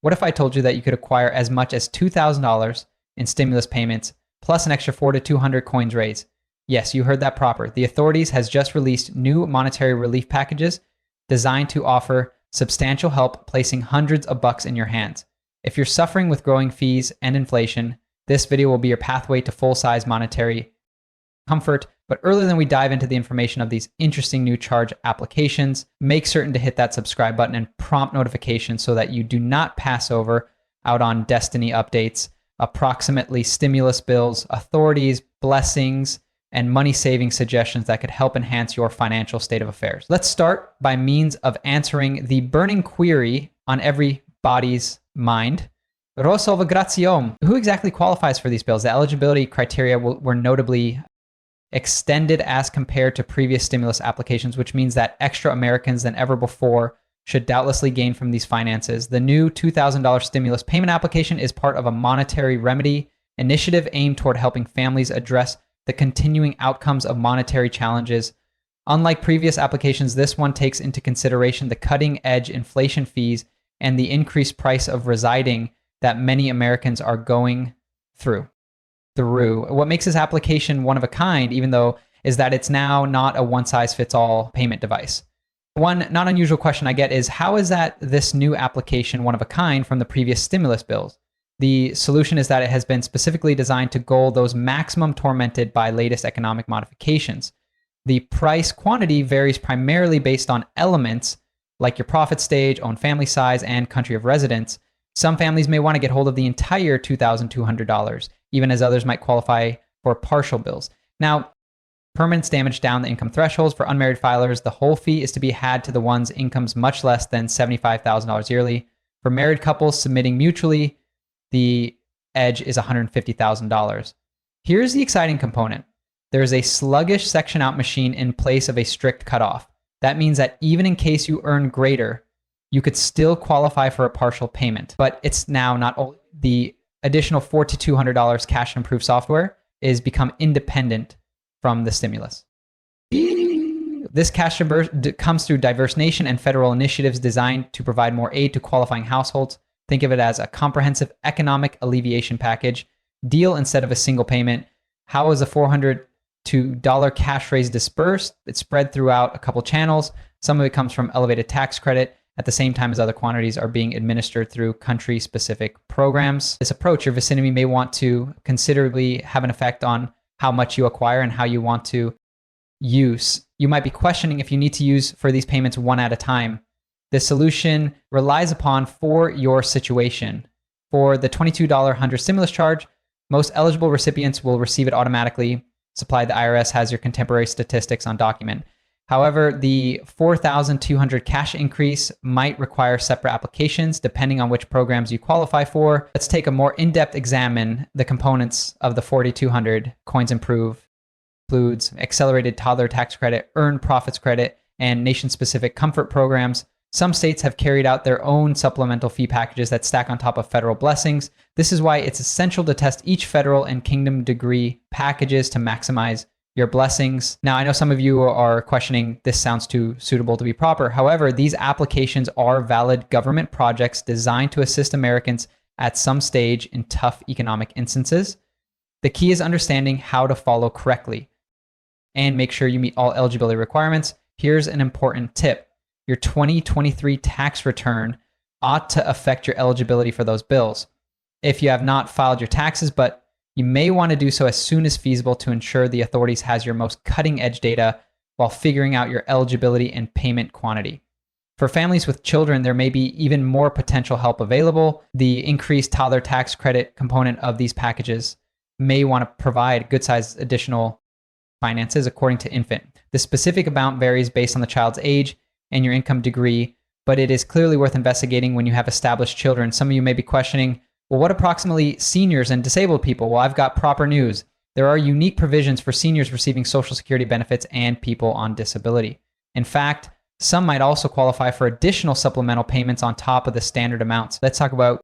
What if I told you that you could acquire as much as $2,000 in stimulus payments plus an extra 4 to 200 coins raised? Yes, you heard that proper. The authorities has just released new monetary relief packages designed to offer substantial help, placing hundreds of bucks in your hands. If you're suffering with growing fees and inflation, this video will be your pathway to full-size monetary comfort. But earlier than we dive into the information of these interesting new charge applications, make certain to hit that subscribe button and prompt notifications so that you do not pass out on Destiny updates, approximately stimulus bills, authorities, blessings, and money-saving suggestions that could help enhance your financial state of affairs. Let's start by means of answering the burning query on everybody's mind. Rosalva Graziom. Who exactly qualifies for these bills? The eligibility criteria were notably extended as compared to previous stimulus applications, which means that extra Americans than ever before should doubtlessly gain from these finances. The new $2,000 stimulus payment application is part of a monetary remedy initiative aimed toward helping families address the continuing outcomes of monetary challenges. Unlike previous applications, this one takes into consideration the cutting-edge inflation fees and the increased price of residing that many Americans are going through. What makes this application one of a kind, even though, is that it's now not a one-size-fits-all payment device. One not unusual question I get is, how is that this new application one of a kind from the previous stimulus bills? The solution is that it has been specifically designed to goal those maximum tormented by latest economic modifications. The price quantity varies primarily based on elements like your profit stage, own family size, and country of residence. Some families may want to get hold of the entire $2,200, even as others might qualify for partial bills. Now, permanence damage down the income thresholds. For unmarried filers, the whole fee is to be had to the one's incomes much less than $75,000 yearly. For married couples submitting mutually, the edge is $150,000. Here's the exciting component. There is a sluggish section out machine in place of a strict cutoff. That means that even in case you earn greater, you could still qualify for a partial payment. But it's now not only the additional $400 to $200 cash and approved software is become independent from the stimulus. This cash comes through diverse nation and federal initiatives designed to provide more aid to qualifying households. Think of it as a comprehensive economic alleviation package deal instead of a single payment. How is a $400 cash raise dispersed? It's spread throughout a couple channels. Some of it comes from elevated tax credit at the same time as other quantities are being administered through country-specific programs. This approach, your vicinity may want to considerably have an effect on how much you acquire and how you want to use. You might be questioning if you need to use for these payments one at a time. This solution relies upon for your situation. For the $22 stimulus charge, most eligible recipients will receive it automatically. Supplied, the IRS has your contemporary statistics on document. However, the $4,200 cash increase might require separate applications depending on which programs you qualify for. Let's take a more in-depth examine the components of the $4,200 coins improve. Includes accelerated toddler tax credit, earned profits credit, and nation-specific comfort programs. Some states have carried out their own supplemental fee packages that stack on top of federal blessings. This is why it's essential to test each federal and kingdom degree packages to maximize your blessings. Now, I know some of you are questioning, this sounds too suitable to be proper. However, these applications are valid government projects designed to assist Americans at some stage in tough economic instances. The key is understanding how to follow correctly and make sure you meet all eligibility requirements. Here's an important tip. Your 2023 tax return ought to affect your eligibility for those bills. If you have not filed your taxes, but you may want to do so as soon as feasible to ensure the authorities has your most cutting-edge data while figuring out your eligibility and payment quantity. For families with children, there may be even more potential help available. The increased toddler tax credit component of these packages may want to provide good-sized additional finances according to infant. The specific amount varies based on the child's age and your income degree, but it is clearly worth investigating when you have established children. Some of you may be questioning, well, what approximately seniors and disabled people? Well, I've got proper news. There are unique provisions for seniors receiving Social Security benefits and people on disability. In fact, some might also qualify for additional supplemental payments on top of the standard amounts. Let's talk about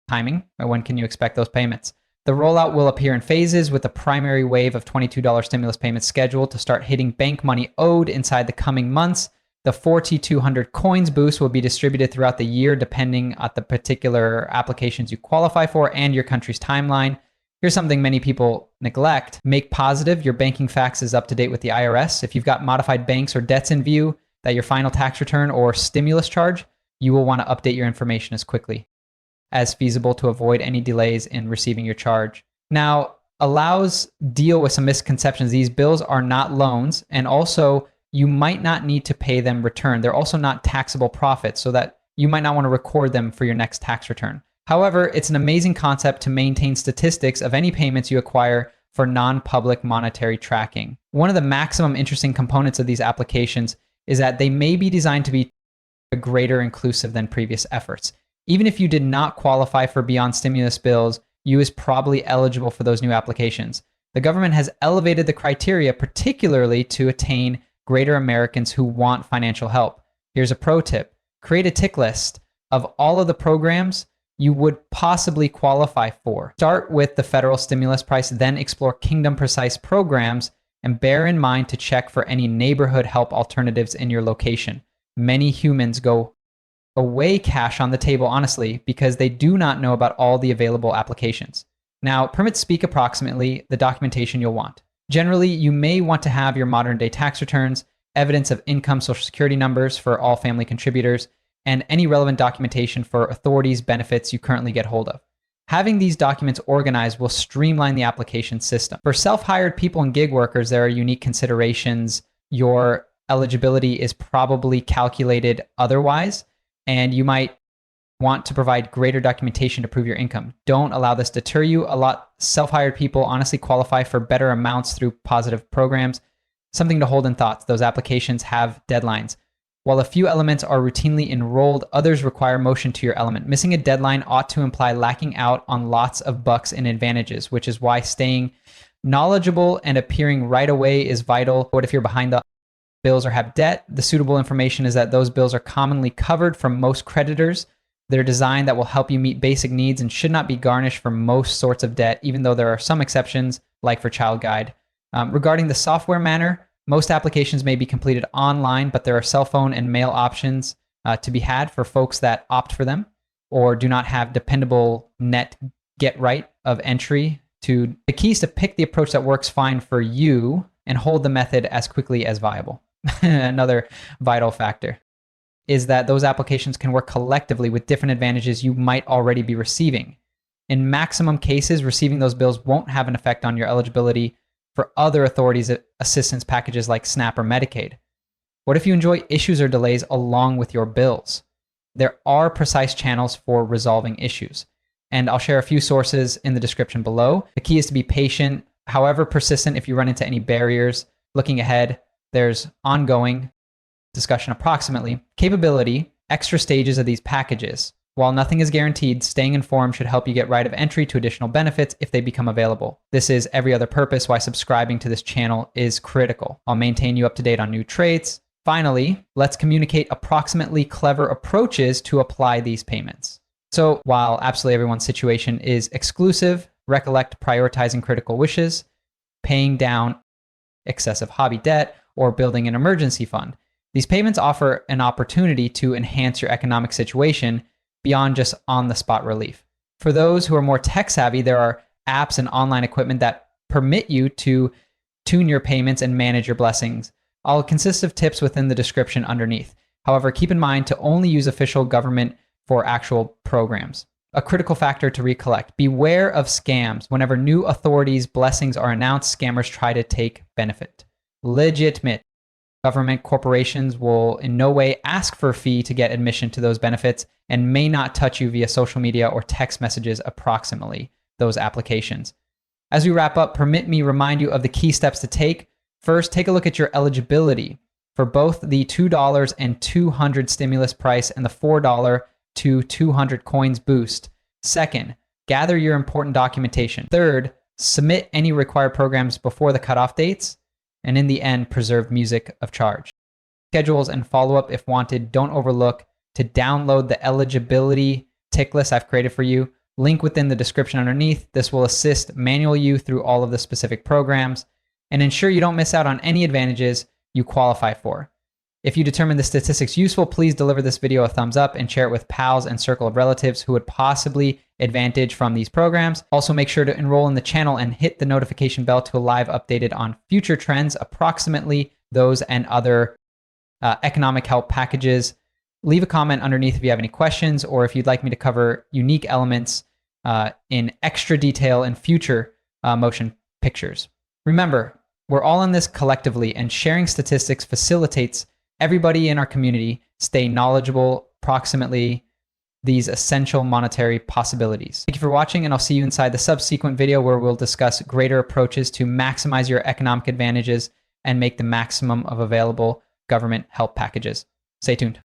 timing. When can you expect those payments? The rollout will appear in phases, with the primary wave of $22 stimulus payments scheduled to start hitting bank money owed inside the coming months, The 4,200 coins boost will be distributed throughout the year depending on the particular applications you qualify for and your country's timeline. Here's something many people neglect. Make positive your banking facts is up to date with the IRS. If you've got modified banks or debts in view that your final tax return or stimulus charge, you will want to update your information as quickly as feasible to avoid any delays in receiving your charge. Now, allows deal with some misconceptions. These bills are not loans, and also you might not need to pay them return. They're also not taxable profits, so that you might not want to record them for your next tax return. However, it's an amazing concept to maintain statistics of any payments you acquire for non-public monetary tracking. One of the maximum interesting components of these applications is that they may be designed to be greater inclusive than previous efforts. Even if you did not qualify for beyond stimulus bills, you is probably eligible for those new applications. The government has elevated the criteria, particularly to attain greater Americans who want financial help. Here's a pro tip. Create a tick list of all of the programs you would possibly qualify for. Start with the federal stimulus price, then explore kingdom-precise programs, and bear in mind to check for any neighborhood help alternatives in your location. Many humans go away cash on the table, honestly, because they do not know about all the available applications. Now, permits speak approximately the documentation you'll want. Generally, you may want to have your modern day tax returns, evidence of income, social security numbers for all family contributors, and any relevant documentation for authorities' benefits you currently get hold of. Having these documents organized will streamline the application system. For self-hired people and gig workers, there are unique considerations. Your eligibility is probably calculated otherwise, and you might want to provide greater documentation to prove your income. Don't allow this to deter you. A lot self-hired people honestly qualify for better amounts through positive programs. Something to hold in thought. Those applications have deadlines. While a few elements are routinely enrolled, others require motion to your element. Missing a deadline ought to imply lacking out on lots of bucks and advantages, which is why staying knowledgeable and appearing right away is vital. What if you're behind the bills or have debt? The suitable information is that those bills are commonly covered from most creditors. They're designed that will help you meet basic needs and should not be garnished for most sorts of debt, even though there are some exceptions, like for Child Guide. Regarding the software manner, most applications may be completed online, but there are cell phone and mail options to be had for folks that opt for them or do not have dependable net get right of entry. The key is to pick the approach that works fine for you and hold the method as quickly as viable. Another vital factor is that those applications can work collectively with different advantages you might already be receiving. In maximum cases, receiving those bills won't have an effect on your eligibility for other authorities' assistance packages like SNAP or Medicaid. What if you enjoy issues or delays along with your bills? There are precise channels for resolving issues, and I'll share a few sources in the description below. The key is to be patient, however persistent if you run into any barriers. Looking ahead, there's ongoing discussion approximately. Capability, extra stages of these packages. While nothing is guaranteed, staying informed should help you get right of entry to additional benefits if they become available. This is every other purpose why subscribing to this channel is critical. I'll maintain you up to date on new traits. Finally, let's communicate approximately clever approaches to apply these payments. So while absolutely everyone's situation is exclusive, recollect prioritizing critical wishes, paying down excessive hobby debt, or building an emergency fund. These payments offer an opportunity to enhance your economic situation beyond just on-the-spot relief. For those who are more tech-savvy, there are apps and online equipment that permit you to tune your payments and manage your blessings. I'll consist of tips within the description underneath. However, keep in mind to only use official government for actual programs. A critical factor to recollect. Beware of scams. Whenever new authorities' blessings are announced, scammers try to take benefit. Legitimate government corporations will in no way ask for a fee to get admission to those benefits and may not touch you via social media or text messages approximately those applications. As we wrap up, permit me remind you of the key steps to take. First, take a look at your eligibility for both the $2 and 200 stimulus price and the $4 to 200 coins boost. Second, gather your important documentation. Third, submit any required programs before the cutoff dates. And in the end, preserve music of charge. Schedules and follow-up if wanted. Don't overlook to download the eligibility tick list I've created for you. Link within the description underneath. This will assist manual you through all of the specific programs and ensure you don't miss out on any advantages you qualify for. If you determine the statistics useful, please deliver this video a thumbs up and share it with pals and circle of relatives who would possibly advantage from these programs. Also, make sure to enroll in the channel and hit the notification bell to live updated on future trends, approximately those and other economic help packages. Leave a comment underneath if you have any questions or if you'd like me to cover unique elements in extra detail in future motion pictures. Remember, we're all in this collectively, and sharing statistics facilitates everybody in our community stay knowledgeable approximately these essential monetary possibilities. Thank you for watching, and I'll see you inside the subsequent video where we'll discuss greater approaches to maximize your economic advantages and make the maximum of available government help packages. Stay tuned.